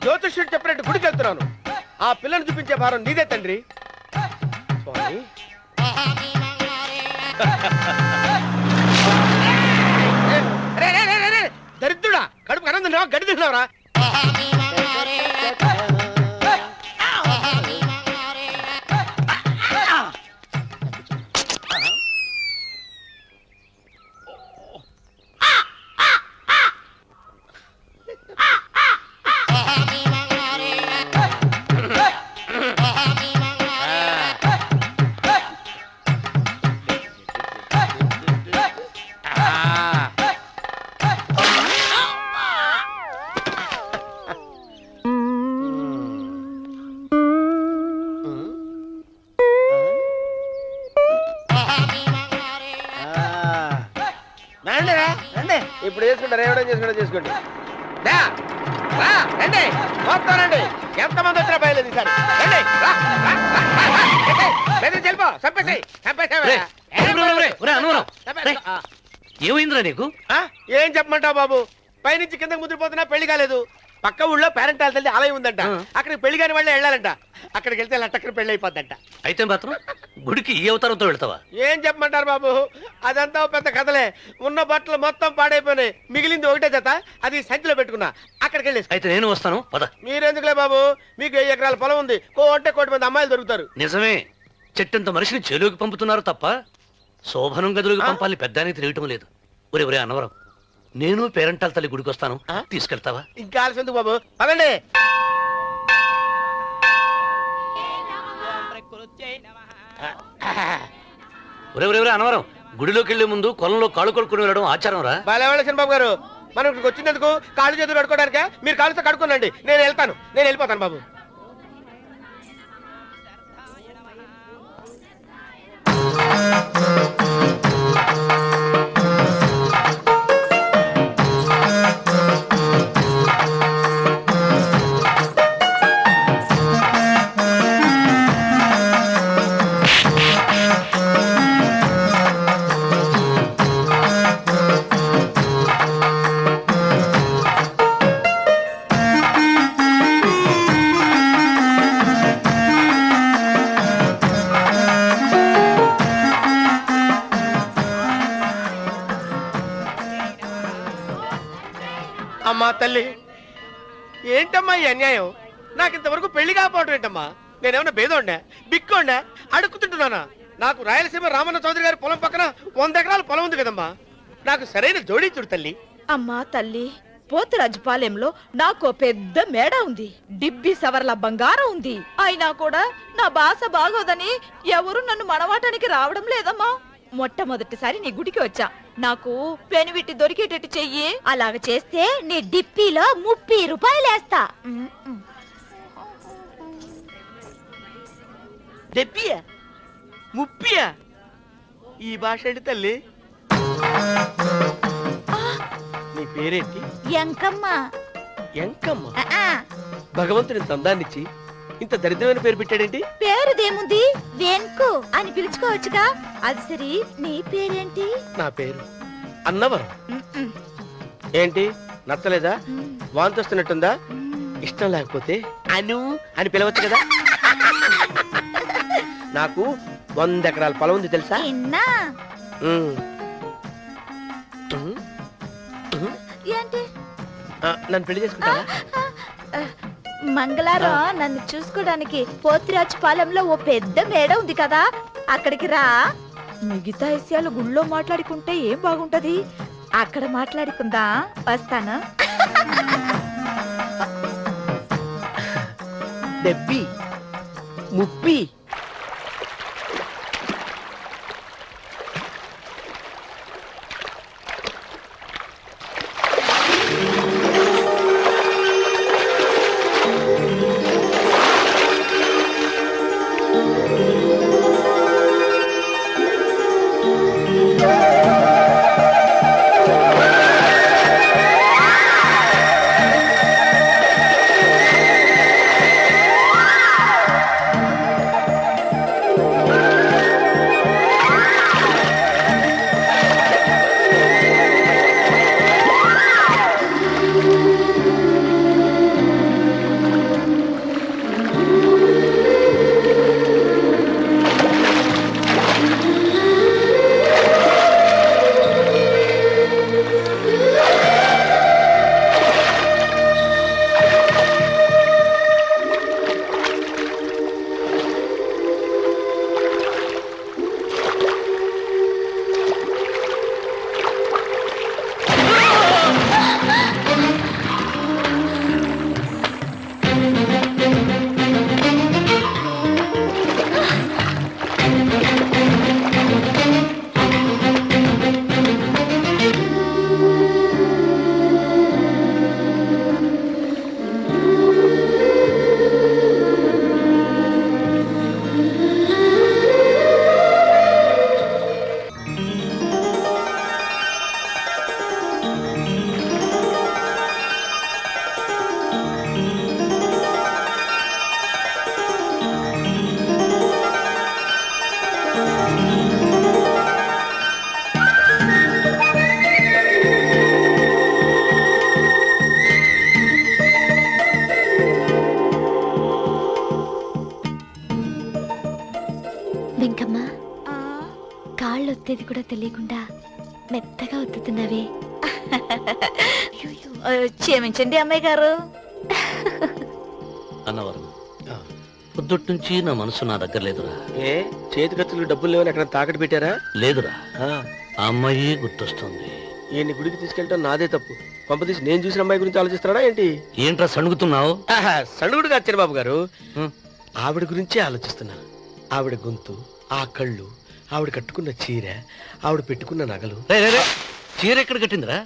జ్యోతిష్యుడు చెప్పినట్టు గుడికి వెళ్తున్నాను. ఆ పిల్లను చూపించే భారం నీదే తండ్రి. స్వామి దరిద్రుడా, కడుపు అన్నం తిన్నావా, గడి తిన్నావరా? ఇప్పుడు చేసుకుంటారు, ఎవడో చేసుకోండి. రండి మొత్తం రండి, ఎంతమంది వచ్చినా బయలుదేరి ఈసారి రండి. చెల్పో ఏమైందిరా నీకు? ఏం చెప్పమంటావు బాబు, పైనుంచి కిందకి ముద్రపోతున్నా పెళ్లి కాలేదు. పక్క ఊళ్ళో పేరెంట్ తల్లి ఆలయం ఉందంట, అక్కడికి పెళ్లి కాని వాళ్ళే వెళ్ళాలంట. అక్కడికి వెళ్తే లట్టక్కన పెళ్లి అయిపోద్దంట. అయితే మాత్రం గుడికి ఈ అవతారంతో వెళ్తావా? ఏం చెప్పమంటారు బాబు, అదంతా పెద్ద కథలే. ఉన్న బట్టలు మొత్తం పాడైపోయినాయి, మిగిలింది ఒకటే జత, అది సంచిలో పెట్టుకున్నా. అక్కడికి వెళ్ళేసి అయితే నేను వస్తాను పద. మీరెందుకులే బాబు, మీకు 1 ఎకరాల పొలం ఉంది, అంటే 1 కోటి మంది అమ్మాయిలు దొరుకుతారు. నిజమే, చెట్టంత మనిషిని చెలువుకి పంపుతున్నారు తప్ప శోభనం గదులకు పంపాలని పెద్దానికి తెలియటం లేదు. ఒరే అన్నవరం, నేను పేరెంటాల తల్లి గుడికి వస్తాను, తీసుకెళ్తావా? ఇంకా ఆలస్యం ఎందుకు బాబు, పదండి. ఒరే అన్నవరం, గుడిలోకి వెళ్లే ముందు కొలంలో కాళ్ళు కొడుకుని వెళ్ళడం ఆచారం రా. బాగా చంద్రబాబు గారు, మనం ఇక్కడికి వచ్చినందుకు కాళ్ళు చేతులు కడుక్కోవడానికే. మీరు కాళ్ళతో కడుక్కోనండి, నేను వెళ్తాను, నేను వెళ్ళిపోతాను బాబు. అమ్మా తల్లి, ఏంటమ్మా ఈ అన్యాయం? నాకు ఇంతవరకు పెళ్లి కాకపోవడం ఏంటమ్మా? నేనేమన్నా బేదోండా, బిక్కోండా, అడుక్కుతుంటున్నానా? నాకు రాయలసీమ రామన్న చౌదరి గారి పొలం పక్కన 100 ఎకరాల పొలం ఉంది కదమ్మా. నాకు సరైన జోడీ చూడు తల్లి. అమ్మా తల్లి, పోతురాజుపాలెంలో నాకు పెద్ద మేడ ఉంది, డిబ్బి సవర్ల బంగారం ఉంది. అయినా కూడా నా భాష బాగోదని ఎవరు నన్ను మనవాటానికి రావడం లేదమ్మా. మొట్టమొదటిసారి నీ గుడికి వచ్చా, నాకు పెనువిట్టి దొరికేటట్టు చెయ్యి. అలాగ చేస్తే నీ డిప్పిలో 30 రూపాయలు వేస్తా. డెబ్బియా 30? ఈ భాష ఏంటి తల్లి? నీ పేరేంటి? ఎంకమ్మ. ఎంకమ్మ? భగవంతుని దందాన్నిచ్చి ఇంత దరిద్రమైన పేరు పెట్టాడేంటి? పేరుదేముంది, వెంకు అని పిలుచుకోవచ్చుగా. అది సరి, నీ పేరేంటి? నా పేరు అన్నవరం. ఏంటి నచ్చలేదా? వాంతొస్తున్నట్టుందా? ఇష్టం లేకపోతే అను అని పిలవచ్చు కదా. నాకు 100 ఎకరాల పొలం ఉంది తెలుసా? ఏంటి? నన్ను పెళ్లి చేసుకుంటావా? మంగళవారం నన్ను చూసుకోవడానికి పోతిరాజుపాలెంలో ఓ పెద్ద మేడ ఉంది కదా, అక్కడికి రా. మిగతా విషయాలు గుళ్ళో మాట్లాడుకుంటే ఏం బాగుంటది, అక్కడ మాట్లాడుకుందా. వస్తాను. డెబ్బి 30. పుట్టేది కూడా తెలియకుండా మెత్తగా ఒత్తుతున్నావే. క్షమించండి అమ్మాయి గారు. అన్నవరం పొద్దుటి నుంచి నా మనసు నా దగ్గర లేదురా. ఏ చేతి ఖర్చులు డబ్బులు లేవని ఎక్కడ తాకట్టు పెట్టారా? లేదురా, ఆ, ఆ అమ్మాయి గుర్తొస్తుంది. ఈయన్ని గుడికి తీసుకెళ్ళటం నాదే తప్పు. పంపతీసి నేను చూసిన అమ్మాయి గురించి ఆలోచిస్తున్నాడా ఏంటి? ఏంట్రా సణుగుతున్నావు? సణుగుడు కాదు చిరబాబు గారు, ఆవిడ గురించే ఆలోచిస్తున్నా. ఆవిడ గొంతు, ఆ కళ్ళు, ఆవిడ కట్టుకున్న చీర, ఆవిడ పెట్టుకున్న నగలు. చీర ఎక్కడ కట్టిందిరా?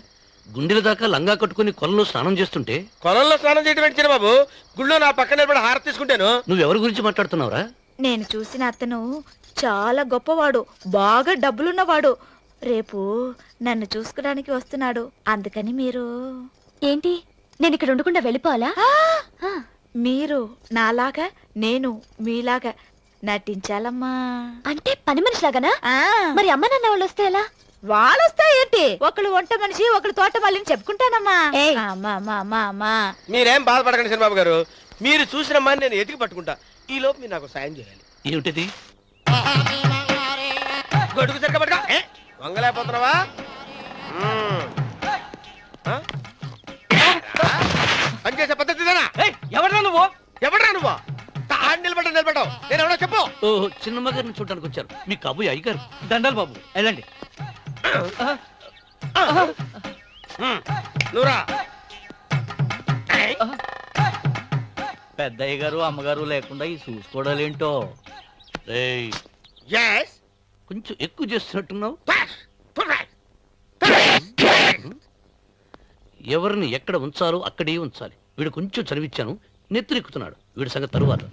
గుండెల దాకా లంగా కట్టుకుని కొలంలో స్నానం చేస్తుంటే. కొలంలో స్నానం చేయడం ఏంటి చిరబాబు? గుళ్ళో నా పక్కన నిలబడి హారతి తీసుకుంటాను. నువ్వెవరి గురించి మాట్లాడుతున్నావురా? నేను చూసిన అతను చాలా గొప్పవాడు, బాగా డబ్బులున్నవాడు. రేపు నన్ను చూసుకోడానికి వస్తున్నాడు. అందుకని మీరు ఏంటి, నేను ఇక్కడ ఉండకుండా వెళ్ళిపోవాలా? మీరు నాలాగా, నేను మీలాగా నటించాలమ్మా. అంటే పని మనిషిలాగానా? ఆ, మరి అమ్మ నాన్న వాళ్ళు వస్తే ఎలా? వాళ్ళొస్తా ఏంటి? ఒకళ్ళు వంట మనిషి, ఒకళ్ళు తోట వాళ్ళని చెప్పుకుంటానమ్మా. ఏయ్. అమ్మా అమ్మా అమ్మా అమ్మా. మీరేం బాధపడకండి చిరబాబు గారు, మీరు చూసిన అమ్మాయిని నేను ఎతికి పట్టుకుంటా. ఈ లోపు మీరు నాకు సాయం చేయాలి. ఏమిటిది? గొడుగు సరిగ్గా పట్టుకో. వంగలేకపోతున్నావా? పనిచేసే పద్ధతిదేనా? ఎవరా నువ్వు? ఎవడ్రా నువ్వు? నిలబడ్డావు. నేను ఎవడో చెప్పు. ఓ చిన్నమ్మ గారిని చూడడానికి వచ్చారు. మీ కాబోయే అయ్యగారు. దండాలు బాబు, వెళ్ళండి. నువ్వురా. పెద్దయ్య గారు అమ్మగారు లేకుండా ఈ చూసుకోవడాలేంటో. రేయ్, Yes. కొంచెం ఎక్కువ చేస్తున్నట్టున్నావు. ఎవరిని ఎక్కడ ఉంచాలో అక్కడే ఉంచాలి. వీడు కొంచెం చదివిచ్చాను, నెత్తిరెక్కుతున్నాడు. వీడి సంగతి తరువాత.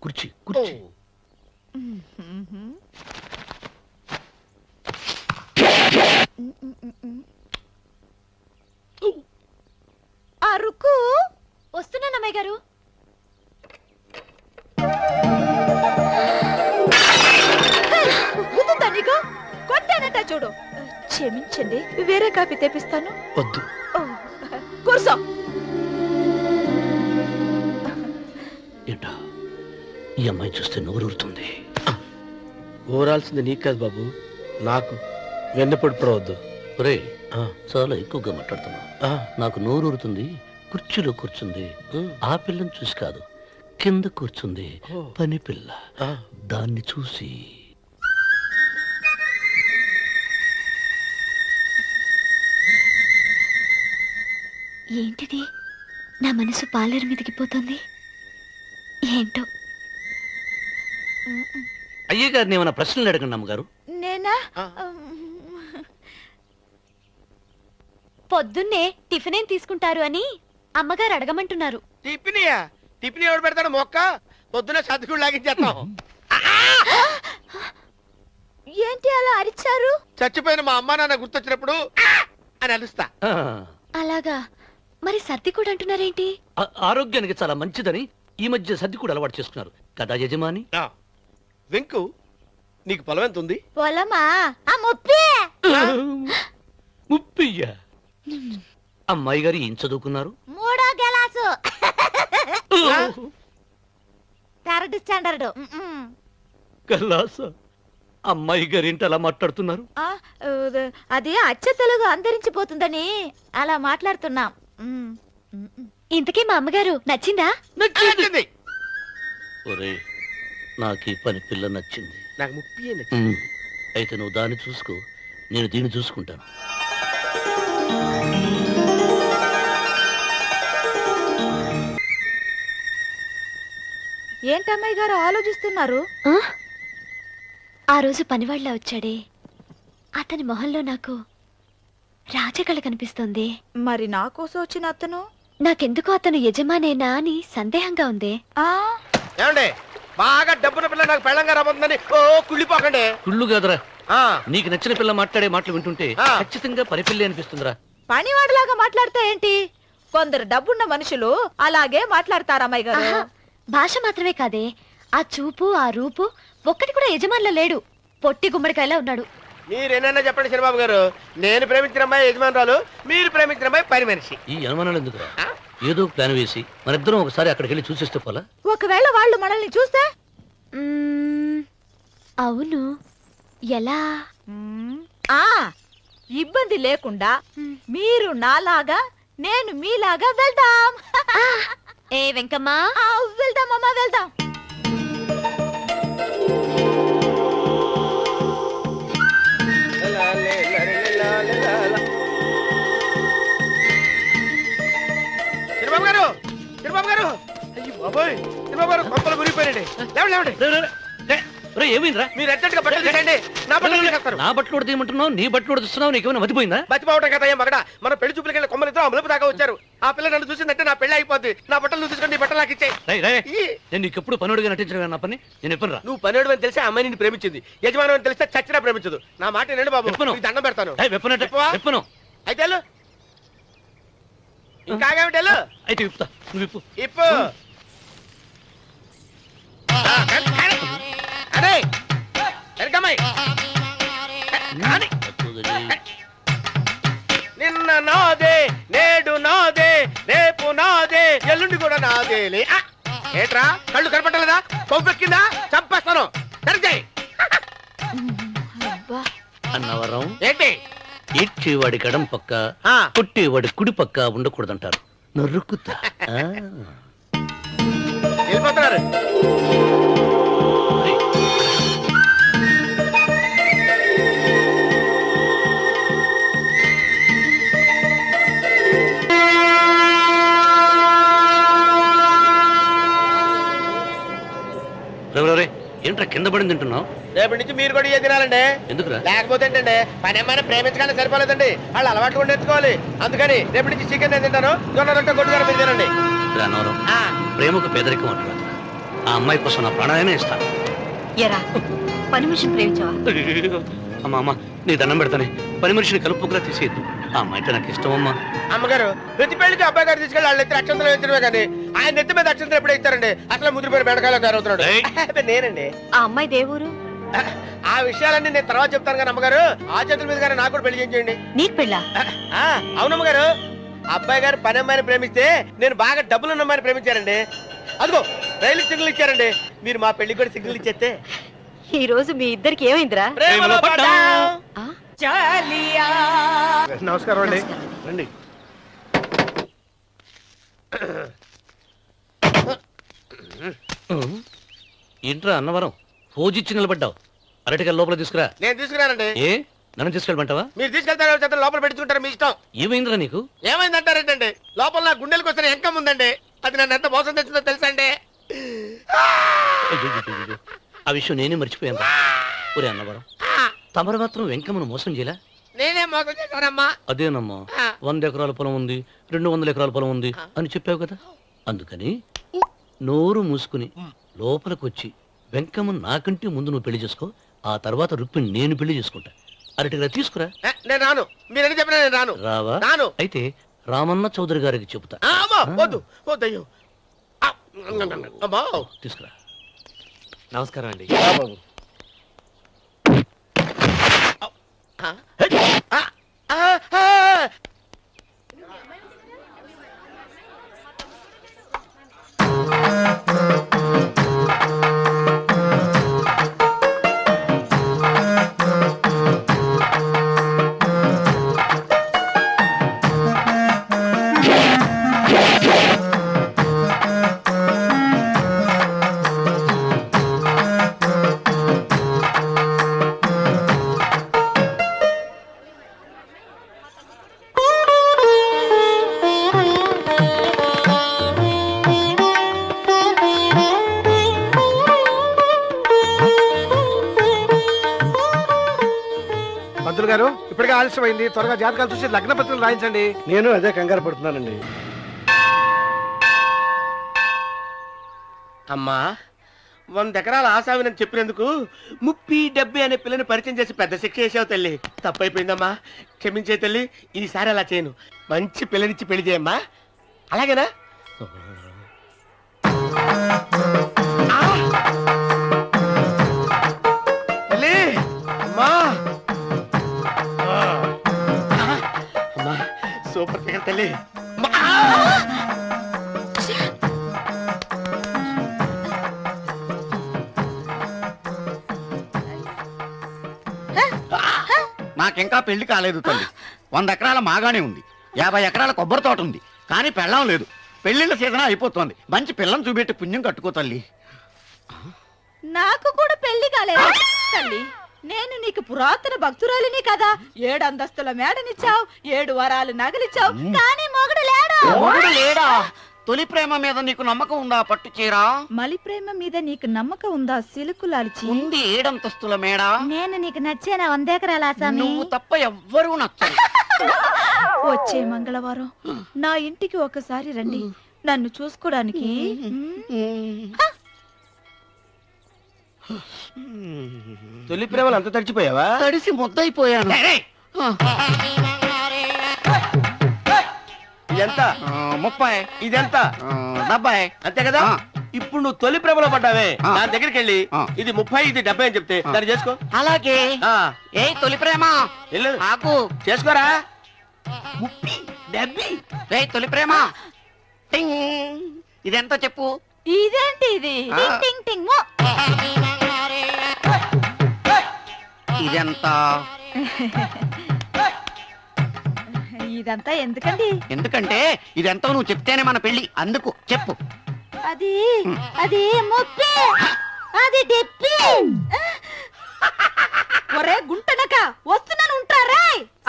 కుర్చీ కుర్చీ. అరుకు వస్తున్నాను అమ్మాయి గారు. గుద్దుతా నీకు? కొట్టానట చూడు. క్షమించండి, వేరే కాఫీ తెప్పిస్తాను. వద్దు. ఓ, కూర్చో. ఏంటా, ఈ అమ్మాయి చూస్తే నోరూరుతుంది. ఊరాల్సింది నీకు కాదు బాబు, నాకు. వెన్నపొడి పడవద్దు. రే, చాలా ఎక్కువగా మాట్లాడుతున్నా. నాకు నోరూరుతుంది. కుర్చీలో కూర్చుంది. ఆ పిల్లని చూసి కాదు, కింద కూర్చుంది పని పిల్ల. దాన్ని చూసి. ఏంటిది, నా మనసు పాలేరు మీదకి పోతుంది. ఏంటో. అయ్యగారిని ఏమైనా ప్రశ్నలు అడగండి అమ్మగారు. నేనా? పొద్దున్నే టిఫిన్ ఏం తీసుకుంటారు అని అమ్మగారు అడగమంటున్నారు. టిఫినియా? టిఫిన్ ఎవడు పెడతాడు మొక్క? పొద్దునే సర్దుకుడు లాగించేస్తాం. ఏంటి అలా అరిచారు? చచ్చిపోయిన మా అమ్మ నాన్న గుర్తొచ్చినప్పుడు అని అలుస్తా. అలాగా? మరి సర్ది కూడా అంటున్నారేంటి? ఆరోగ్యానికి చాలా మంచిదని ఈ మధ్య సర్ది కూడా అలవాటు చేసుకున్నారు కదా యజమాని. వెంకు, నీకు పొలం ఎంత ఉంది? పొలమా? ఆ ముప్పి. ముప్పయ్య. అమ్మాయి గారు ఏం చదువుకున్నారు? 3వ క్లాసు, 3rd స్టాండర్డ్. కల్లాస. అమ్మాయి గారు ఏంటి అలా మాట్లాడుతున్నారు? అది అచ్చ తెలుగు అంతరించిపోతుందని అలా మాట్లాడుతున్నాం. ఇంతకీ మా అమ్మగారు నచ్చిందా? నచ్చింది. ఒరే, నాకు ఈ పని పిల్ల నచ్చింది. నాకు ముప్పి నచ్చింది. అయితే నువ్వు దాన్ని చూసుకో, నేను దీన్ని చూసుకుంటాను. ఏంటమ్మాయి గారు ఆలోచిస్తున్నారు? ఆ రోజు పనివాళ్ళ వచ్చాడే, అతని మొహంలో నాకు రాజకళ కనిపిస్తోంది. మరి నా కోసం వచ్చిన అతను? నాకెందుకో అతను యజమానేనా అని సందేహంగా ఉంది. ఏమండి, బాగా డబ్బున పిల్ల నాకు పెళ్ళంగా రాబోతుందని ఓ కుళ్ళిపోకండి. కుళ్ళు కాదురా, ఆ, నీకు నచ్చిన పిల్ల మాట్లాడే మాటలు వింటుంటే ఆ. ఖచ్చితంగా పరిపిల్లి అనిపిస్తుందిరా. పనివాడిలాగా మాట్లాడితే ఏంటి? కొందరు డబ్బున్న మనుషులు అలాగే మాట్లాడతారు అమ్మాయి గారు. ఆహా, భాష మాత్రమే కాదే, ఆ చూపు ఆ రూపు ఒక్కటి కూడా యజమానిలో లేడు. పొట్టి గుమ్మడికాయలా ఉన్నాడు. మీరేనన్నా చెప్పండి చంద్రబాబు గారు, నేను ప్రేమించిన అమ్మాయి యజమానురాలు, మీరు ప్రేమించిన అమ్మాయి పని మనిషి. ఈ అనుమానాలు ఎందుకురా? ఆ? ఏదో ప్లాన్ వేసి మనిద్దరం ఒకసారి అక్కడికి వెళ్ళి చూసేస్తే పోలా? ఒకవేళ వాళ్ళు మనల్ని చూస్తే? అవును, ఎలా? ఆ ఇబ్బంది లేకుండా మీరు నాలాగా నేను మీలాగా వెళ్దాం. ఏ వెంకమ్మ, వెళ్దాం అమ్మా, వెళ్దాం. చంద్రబాబు గారు, చంద్రబాబు గారు, అయ్యో బాబోయ్, చంద్రబాబు గారు కొంపలు మురిగిపోయారండి. లేవండి లేవండి, రే, రే, రే. రే, ఏమైందిరా? మీరు అర్జెంట్ గా బట్టలు తీయండి. నా బట్టలు తీసేస్తారు. నా బట్టలు కూడా తీయమంటున్నావు, నీ బట్టలు కూడా తీస్తున్నావు, నీకేమైనా మతిపోయిందా? బతిపోవటం కదా ఏం మగడ, మన పెళ్లి చూపులకి వెళ్ళి కొమ్మలితో అమలుపు దాకా వచ్చారు. ఆ పిల్ల నన్ను చూసిందంటే నా పెళ్లి అయిపోద్ది. నా బట్టలు నువ్వు తీసుకొని నీ బట్టలు నాకు ఇచ్చేయి. రేయ్, రేయ్, నేను నీకు ఎప్పుడు పనుడిగా నటించడం నా పని. నేను ఎప్పుడు రా? నువ్వు పనివాడు అని తెలిసి ఆ అమ్మాయి నిన్ను ప్రేమించింది, యజమాని అని తెలిస్తే చచ్చినా ప్రేమించదు. నా మాట వినండి బాబు, విప్పను. నీకు దండం పెడతాను. వెప్పనంటే విప్పవా? వెప్పను. అయితే వెళ్ళు. ఇంకా ఆగేమిటి వెళ్ళు. అయితే విప్పుతా, నువ్వు విప్పు. ఇప్పు. అదే వెనకమ్మాయి. కానీ నిన్న నాదే, నేడు నాదే, రేపు నాదే, ఎల్లుండి కూడా నాదేలే. ఆ! ఏట్రా కళ్ళు కనపట్టలేదా? కొవ్వెక్కిందా? చంపేస్తాను. సరిచేయి. అన్నవరం, ఏంటి? ఇచ్చేవాడి గడం పక్క, ఆ. కొట్టేవాడి కుడి పక్క ఉండకూడదంటారు. నరుక్కుతా. ఆ. వెళ్ళిపోతున్నారు. రేయ్, రే, రే, రే, ఏంట్రా కింద పడింది తింటున్నావు? రేపటి నుంచి మీరు కూడా ఏ తినాలండి. ఎందుకురా? లేకపోతే ఏంటండి, పని ఏమైనా ప్రేమించగానే సరిపోలేదండి, వాళ్ళు అలవాటు కూడా నేర్చుకోవాలి. అందుకని రేపటి నుంచి చికెన్ నేను తింటాను, జొన్న రొట్టె కొట్టుగానే మీరు తినండి. రే అన్నవరం, ఆ, ప్రేమకు పేదరికం అంటారు. ఆ అమ్మాయి కోసం నా ప్రాణాయనే ఇస్తాను. ఎరా పని మనిషిని ప్రేమించావా? అమ్మా అమ్మ, నీ దండం పెడతానే, పని మనిషిని కలుపుకురా తీసేయద్దు. ఆ అమ్మాయి అంటే నాకు ఇష్టం అమ్మా. అమ్మగారు ప్రతి పెళ్లికి అబ్బాయి గారు తీసుకెళ్ళి వాళ్ళ ఎత్తి అక్షంతలు వేయించడమే కానీ ఆయన నెత్తి మీద అక్షంతలు ఎప్పుడు ఇస్తారండి? అసలు ముద్దుపేరు బెడకాయలో తయారవుతున్నాడు. ఏయ్. అబ్బే, నేనండి. ఆ అమ్మాయి దేవురు ఆ విషయాలన్నీ నేను తర్వాత చెప్తాను కానీ అమ్మగారు, ఆ చేతుల మీద గానీ నాకు కూడా పెళ్లి చేయండి. నీకు పెళ్ళా? అవునమ్మగారు, అబ్బాయి గారు పని అమ్మాయిని ప్రేమిస్తే నేను బాగా డబ్బులు అమ్మాయిని ప్రేమించారండి. అదిగో రైలు సిగ్నల్ ఇచ్చారండి. మీరు మా పెళ్లికి కూడా సిగ్నల్ ఇచ్చేస్తే ఈ రోజు మీ ఇద్దరికి ఏమైందిరా? ప్రేమలో పడ్డాం. చాలియా. నమస్కారం అండి. రండి. ఏంట్రా అన్నవరం, పోజిచ్చి నిలబడ్డావు? అరటికల్ లోపల తీసుకురా. నేను తీసుకురానండి. ఏ, నన్ను తీసుకెళ్ళమంటావా? మీరు తీసుకెళ్తారో చేత లోపల పెట్టుకుంటారు, మీ ఇష్టం. ఏమైందిరా నీకు? ఏమైందంటారేంటండి? లోపల నా గుండెలకు వస్తున్న ఎంకం ఉందండి, అది నన్ను ఎంత మోసం తెచ్చిందో తెలుసా అండి? అయ్యయ్యయ్యయ్యో, ఆ విషయం నేనే మర్చిపోయాను. ఒరే అన్నవరం, తమరు మాత్రం వెంకమ్మను మోసం చేయలే? నేనే మోసం చేశానమ్మా. అదేనమ్మా, 100 ఎకరాల పొలం ఉంది, 200 ఎకరాల పొలం ఉంది అని చెప్పావు కదా. అందుకని నోరు మూసుకుని లోపలికి వచ్చి వెంకమ్మను నాకంటే ముందు నువ్వు పెళ్లి చేసుకో. ఆ తర్వాత రుక్మిణి నేను పెళ్లి చేసుకుంటా. అరటిగా తీసుకురా. నేను రాను, మీరని చెప్పినా నేను రాను. రావా? రాను. అయితే రామన్న చౌదరి గారికి చెబుతా. అమ్మా, వద్దు వద్దు, అయ్యో. అమ్మా, తీసుకురా. నమస్కారం అండి. పంతులు గారు, ఇప్పటికే ఆలస్యమైంది, త్వరగా జాతకాలు చూసి లగ్న పత్రికలు రాయించండి. నేను అదే కంగారు పడుతున్నానండి. అమ్మా, 100 ఎకరాల ఆసామినని చెప్పినందుకు 30-70 అనే పిల్లని పరిచయం చేసి పెద్ద శిక్ష చేసావు తల్లి. తప్పైపోయిందమ్మా, క్షమించే తల్లి. ఈసారి అలా చేయను. మంచి పిల్లనిచ్చి పెళ్లి చేయమ్మా. అలాగేనా? తల్లి, అమ్మా. అమ్మా, సూపర్ ఫిగర్ తల్లి. నాకింకా పెళ్లి కాలేదు తల్లి. 100 ఎకరాల మాగానే ఉంది, 50 ఎకరాల కొబ్బరి తోట ఉంది, కానీ పెళ్ళం లేదు. పెళ్లిళ్ళ సీజన్ అయిపోతుంది. మంచి పిల్లని చూపెట్టి పుణ్యం కట్టుకో తల్లి. నాకు కూడా పెళ్లి కాలేదు తల్లి. నేను నీకు పురాతన భక్తురాలిని కదా. 7 అంతస్తుల మేడనిచ్చావు, 7 వరాలు నగలిచ్చావు, కానీ మొగుడు లేడు. మొగుడు లేడా? తొలి ప్రేమ మీద నీకు నమ్మకం ఉందా? పట్టు చీరా. మలి ప్రేమ మీద నీకు నమ్మకం ఉందా? సిలుకులాల్చి ఉంది 7 అంతస్తుల మేడ. నేను నీకు నచ్చేనా 100 ఎకరాల ఆసామి? నువ్వు తప్ప ఎవ్వరూ నచ్చరు. వచ్చే మంగళవారం నా ఇంటికి ఒకసారి రండి, నన్ను చూసుకోవడానికి. తొలి ప్రేమలు అంత తడిచిపోయావా? తడిసి ముద్దయిపోయాను. ఇదెంత? 30. ఇదెంత? 70. అంతే కదా. ఇప్పుడు నువ్వు తొలి ప్రేమలో పడ్డావే, దాని దగ్గరికి వెళ్ళి ఇది 30 ఇది 70 అని చెప్తే దాన్ని చేసుకో. అలాగే. ఏ తొలి ప్రేమ వెళ్ళు, ఆకు చేసుకోరా. 30, 70. ఏ తొలి ప్రేమ టింగ్. ఇదెంత చెప్పు. ఇదేంటి ఇది? టింగ్ టింగ్ టింగ్ మో. ఇదెంత? ఇదంతా ఎందుకండి? ఎందుకంటే ఇదెంతో నువ్వు చెప్తేనే మన పెళ్లి. అందుకు చెప్పు. అది అది 30, అది 70. ఒరే గుంటనక, వస్తున్నాను ఉంటారా?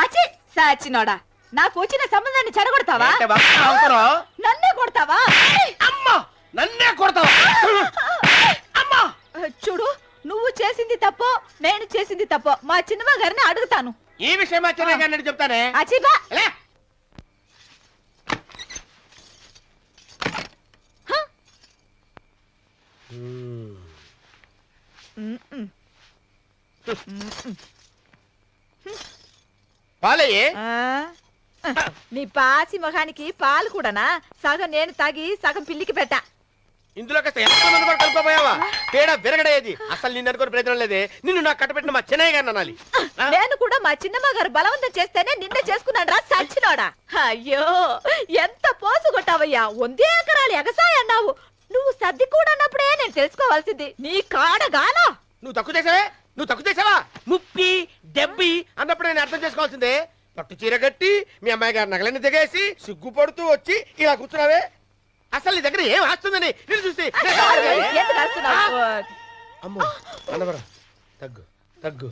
అచి సాచినోడా, నాకు వచ్చిన సంబంధాన్ని చెడగొడతావా? ఏంటే బాబు నవ్వుతున్నావ్? నన్నే కొడతావా? అమ్మా, నన్నే కొడతావా? అమ్మా, చూడు, నువ్వు చేసింది తప్పో నేను చేసింది తప్పో మా చిన్నమ్మ గారిని అడుగుతాను. ఈ విషయం అచ్చనే కానీ చెప్తానే. అచిబా లే. పాలయ్యే. నీ పాసి మొహానికి పాలు కూడానా? సగం నేను తాగి సగం పిల్లికి పెట్టా. ఇందులో కాస్త ఎంతమంది కూడా కలుపుకోపోయావా? తేడా విరగడేది. అసలు నిన్ను అనుకుని ప్రయత్నం లేదే. నిన్ను నాకు కట్టబెట్టిన మా చెన్నయ్య గారిని అనాలి. నేను కూడా మా చిన్నమ్మ గారు బలవంతం చేస్తేనే నిన్నే చేసుకున్నాడు రా సచ్చినోడా. అయ్యో, ఎంత పోసు కొట్టావయ్యా. 100 ఎకరాలు ఎగసాయ అన్నావు. నువ్వు సర్ది కూడా అన్నప్పుడే నేను తెలుసుకోవాల్సింది. నీ కాడగానా? నువ్వు తక్కువ చేసావే, నువ్వు తక్కువ చేసావా? 30, 70 అన్నప్పుడు నేను అర్థం చేసుకోవాల్సిందే. పట్టు చీర కట్టి మీ అమ్మాయి గారు నగలన్నీ దిగేసి సిగ్గుపడుతూ వచ్చి ఇలా కూర్చున్నావే. అసలు నీ దగ్గర ఏం ఆస్తుందని నేను చూసి. ఎందుకు అరుస్తున్నావు? అమ్మో అన్నవరం, తగ్గు తగ్గు.